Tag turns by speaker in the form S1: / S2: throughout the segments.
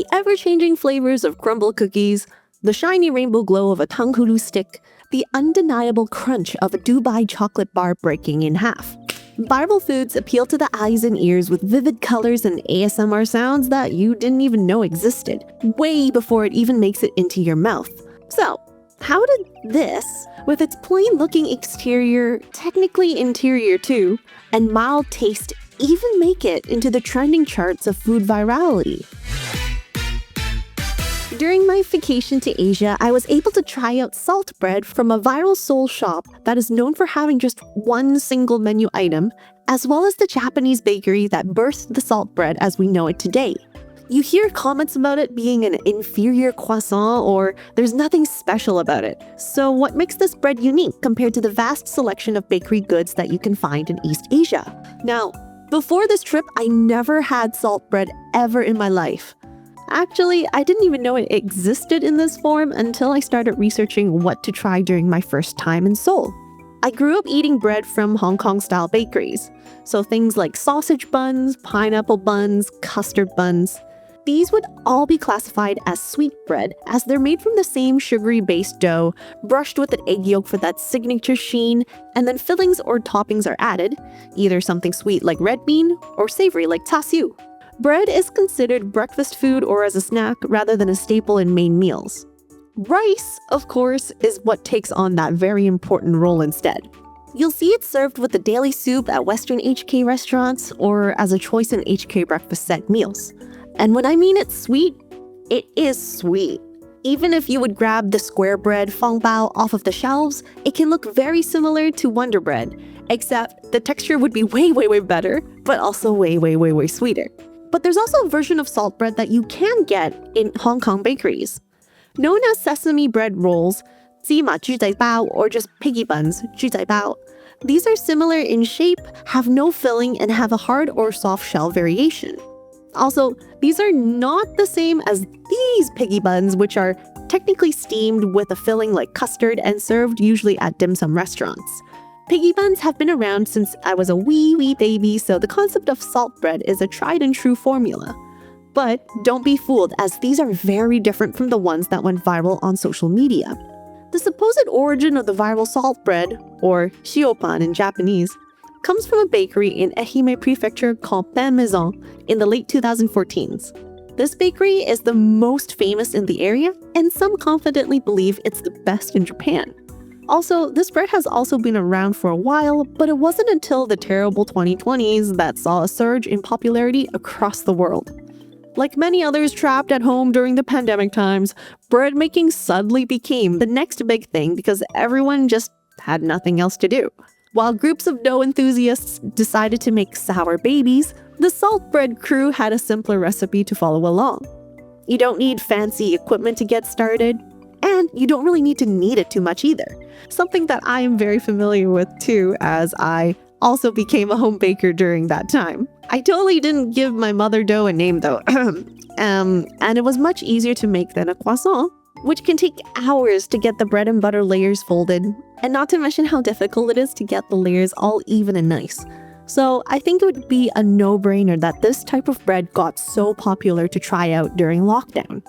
S1: the ever-changing flavors of crumble cookies, the shiny rainbow glow of a tangkulu stick, the undeniable crunch of a Dubai chocolate bar breaking in half. Viral foods appeal to the eyes and ears with vivid colors and ASMR sounds that you didn't even know existed, way before it even makes it into your mouth. So, how did this, with its plain-looking exterior, technically interior too, and mild taste, even make it into the trending charts of food virality? During my vacation to Asia, I was able to try out salt bread from a viral Seoul shop that is known for having just one single menu item, as well as the Japanese bakery that birthed the salt bread as we know it today. You hear comments about it being an inferior croissant or there's nothing special about it. So what makes this bread unique compared to the vast selection of bakery goods that you can find in East Asia? Now, before this trip, I never had salt bread ever in my life. Actually, I didn't even know it existed in this form until I started researching what to try during my first time in Seoul. I grew up eating bread from Hong Kong-style bakeries, so things like sausage buns, pineapple buns, custard buns. These would all be classified as sweet bread as they're made from the same sugary-based dough, brushed with an egg yolk for that signature sheen, and then fillings or toppings are added, either something sweet like red bean or savory like chasiu. Bread is considered breakfast food or as a snack rather than a staple in main meals. Rice, of course, is what takes on that very important role instead. You'll see it served with the daily soup at Western HK restaurants or as a choice in HK breakfast set meals. And when I mean it's sweet, it is sweet. Even if you would grab the square bread fangbao off of the shelves, it can look very similar to Wonder Bread, except the texture would be way better, but also way sweeter. But there's also a version of salt bread that you can get in Hong Kong bakeries. Known as sesame bread rolls, 芝麻豬仔包, or just piggy buns, 豬仔包. These are similar in shape, have no filling, and have a hard or soft shell variation. Also, these are not the same as these piggy buns, which are technically steamed with a filling like custard and served usually at dim sum restaurants. Piggy buns have been around since I was a wee baby, so the concept of salt bread is a tried and true formula. But don't be fooled, as these are very different from the ones that went viral on social media. The supposed origin of the viral salt bread, or Shio Pan in Japanese, comes from a bakery in Ehime Prefecture called Pain Maison in the late 2014s. This bakery is the most famous in the area, and some confidently believe it's the best in Japan. Also, this bread has also been around for a while, but it wasn't until the terrible 2020s that saw a surge in popularity across the world. Like many others trapped at home during the pandemic times, bread making suddenly became the next big thing because everyone just had nothing else to do. While groups of dough enthusiasts decided to make sour babies, the salt bread crew had a simpler recipe to follow along. You don't need fancy equipment to get started, and you don't really need to knead it too much either. Something that I am very familiar with too, as I also became a home baker during that time. I totally didn't give my mother dough a name though. And it was much easier to make than a croissant, which can take hours to get the bread and butter layers folded, and not to mention how difficult it is to get the layers all even and nice. So I think it would be a no-brainer that this type of bread got so popular to try out during lockdown.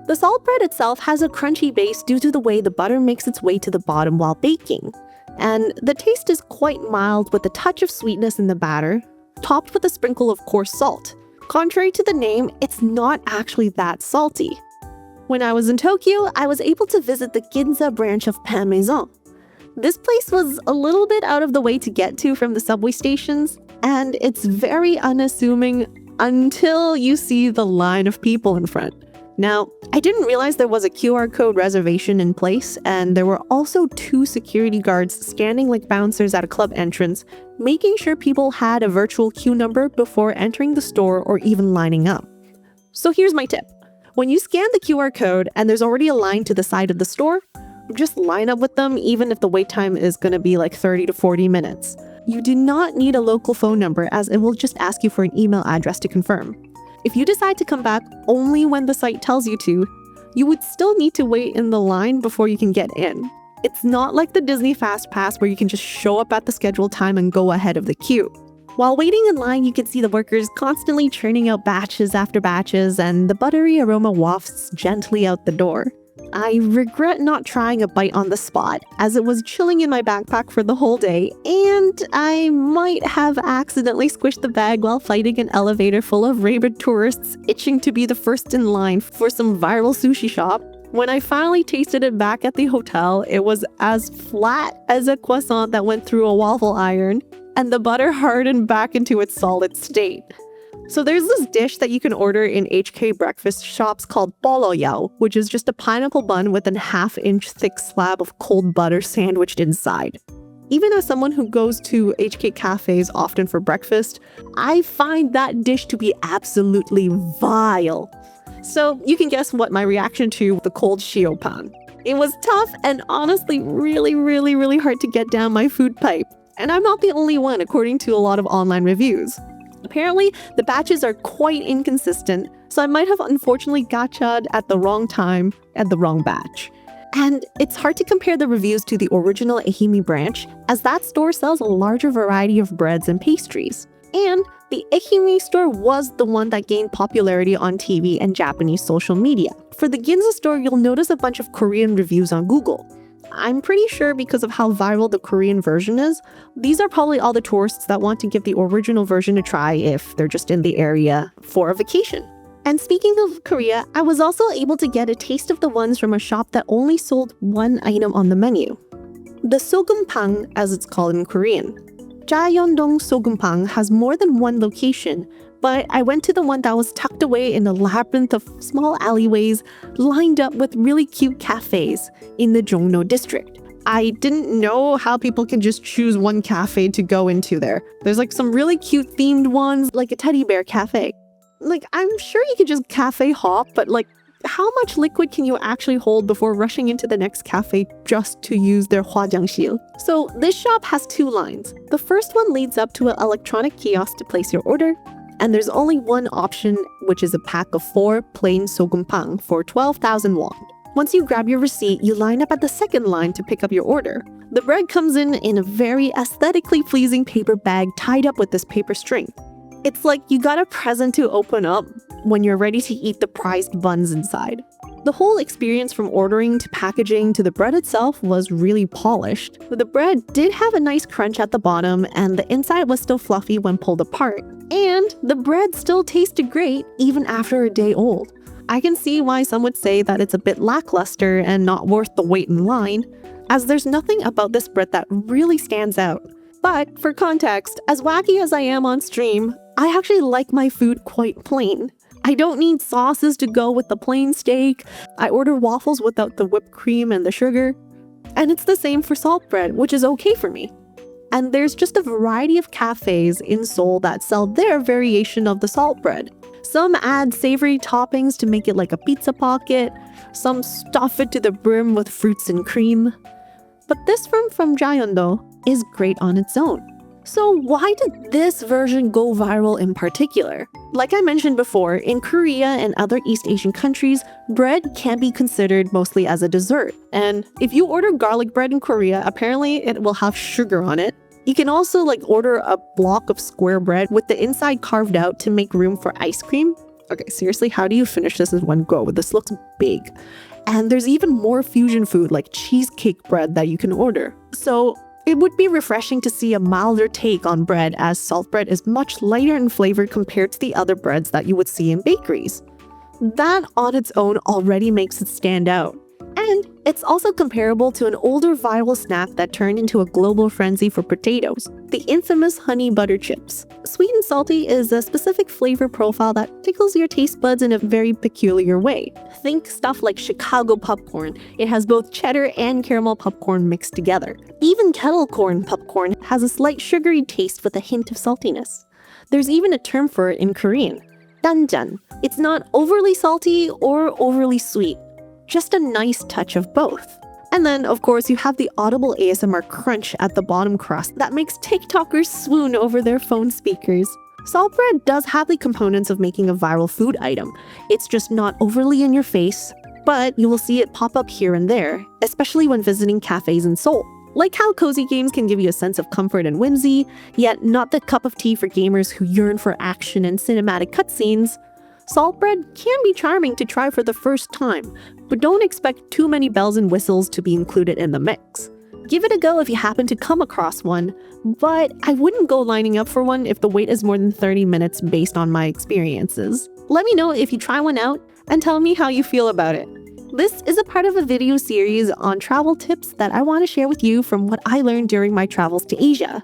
S1: The salt bread itself has a crunchy base due to the way the butter makes its way to the bottom while baking. And the taste is quite mild with a touch of sweetness in the batter, topped with a sprinkle of coarse salt. Contrary to the name, it's not actually that salty. When I was in Tokyo, I was able to visit the Ginza branch of Pain Maison. This place was a little bit out of the way to get to from the subway stations, and it's very unassuming until you see the line of people in front. Now, I didn't realize there was a QR code reservation in place, and there were also 2 security guards standing like bouncers at a club entrance, making sure people had a virtual queue number before entering the store or even lining up. So here's my tip. When you scan the QR code and there's already a line to the side of the store, just line up with them even if the wait time is going to be like 30 to 40 minutes. You do not need a local phone number as it will just ask you for an email address to confirm. If you decide to come back only when the site tells you to, you would still need to wait in the line before you can get in. It's not like the Disney Fast Pass where you can just show up at the scheduled time and go ahead of the queue. While waiting in line, you can see the workers constantly churning out batches after batches, and the buttery aroma wafts gently out the door. I regret not trying a bite on the spot, as it was chilling in my backpack for the whole day, and I might have accidentally squished the bag while fighting an elevator full of rabid tourists itching to be the first in line for some viral sushi shop. When I finally tasted it back at the hotel, it was as flat as a croissant that went through a waffle iron, and the butter hardened back into its solid state. So there's this dish that you can order in HK breakfast shops called bolo yao, which is just a pineapple bun with a half-inch thick slab of cold butter sandwiched inside. Even as someone who goes to HK cafes often for breakfast, I find that dish to be absolutely vile. So you can guess what my reaction to the cold Shio Pan. It was tough and honestly really hard to get down my food pipe. And I'm not the only one, according to a lot of online reviews. Apparently, the batches are quite inconsistent, so I might have unfortunately gotcha'd at the wrong time at the wrong batch. And it's hard to compare the reviews to the original Ehime branch, as that store sells a larger variety of breads and pastries. And the Ehime store was the one that gained popularity on TV and Japanese social media. For the Ginza store, you'll notice a bunch of Korean reviews on Google. I'm pretty sure because of how viral the Korean version is, these are probably all the tourists that want to give the original version a try if they're just in the area for a vacation. And speaking of Korea, I was also able to get a taste of the ones from a shop that only sold one item on the menu. The Sogeumppang, as it's called in Korean. Jaeyeondong Sogeumppang has more than one location, but I went to the one that was tucked away in a labyrinth of small alleyways lined up with really cute cafes in the Jongno district. I didn't know how people can just choose one cafe to go into there. There's like some really cute themed ones, like a teddy bear cafe. Like, I'm sure you could just cafe hop, but like, how much liquid can you actually hold before rushing into the next cafe just to use their hwajeongsil? So this shop has two lines. The first one leads up to an electronic kiosk to place your order, and there's only one option, which is a pack of 4 plain Sogeumppang for 12,000 won. Once you grab your receipt, you line up at the second line to pick up your order. The bread comes in a very aesthetically pleasing paper bag tied up with this paper string. It's like you got a present to open up when you're ready to eat the prized buns inside. The whole experience from ordering to packaging to the bread itself was really polished. The bread did have a nice crunch at the bottom, and the inside was still fluffy when pulled apart. And the bread still tasted great even after a day old. I can see why some would say that it's a bit lackluster and not worth the wait in line, as there's nothing about this bread that really stands out. But for context, as wacky as I am on stream, I actually like my food quite plain. I don't need sauces to go with the plain steak. I order waffles without the whipped cream and the sugar. And it's the same for salt bread, which is okay for me. And there's just a variety of cafes in Seoul that sell their variation of the salt bread. Some add savory toppings to make it like a pizza pocket. Some stuff it to the brim with fruits and cream. But this one from Jaeyeondong is great on its own. So why did this version go viral in particular? Like I mentioned before, in Korea and other East Asian countries, bread can be considered mostly as a dessert. And if you order garlic bread in Korea, apparently it will have sugar on it. You can also order a block of square bread with the inside carved out to make room for ice cream. Okay, seriously, how do you finish this in one go? This looks big. And there's even more fusion food like cheesecake bread that you can order. So it would be refreshing to see a milder take on bread, as salt bread is much lighter in flavor compared to the other breads that you would see in bakeries. That on its own already makes it stand out. And it's also comparable to an older viral snack that turned into a global frenzy for potatoes, the infamous honey butter chips. Sweet and salty is a specific flavor profile that tickles your taste buds in a very peculiar way. Think stuff like Chicago popcorn. It has both cheddar and caramel popcorn mixed together. Even kettle corn popcorn has a slight sugary taste with a hint of saltiness. There's even a term for it in Korean, danjan. It's not overly salty or overly sweet. Just a nice touch of both. And then, of course, you have the audible ASMR crunch at the bottom crust that makes TikTokers swoon over their phone speakers. Salt bread does have the components of making a viral food item. It's just not overly in your face, but you will see it pop up here and there, especially when visiting cafes in Seoul. Like how cozy games can give you a sense of comfort and whimsy, yet not the cup of tea for gamers who yearn for action and cinematic cutscenes, salt bread can be charming to try for the first time, but don't expect too many bells and whistles to be included in the mix. Give it a go if you happen to come across one, but I wouldn't go lining up for one if the wait is more than 30 minutes based on my experiences. Let me know if you try one out and tell me how you feel about it. This is a part of a video series on travel tips that I want to share with you from what I learned during my travels to Asia.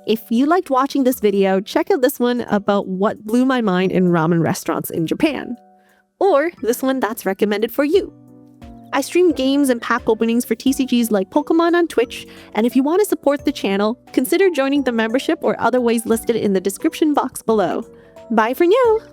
S1: If you liked watching this video, check out this one about what blew my mind in ramen restaurants in Japan. Or this one that's recommended for you. I stream games and pack openings for TCGs like Pokemon on Twitch, and if you want to support the channel, consider joining the membership or other ways listed in the description box below. Bye for now!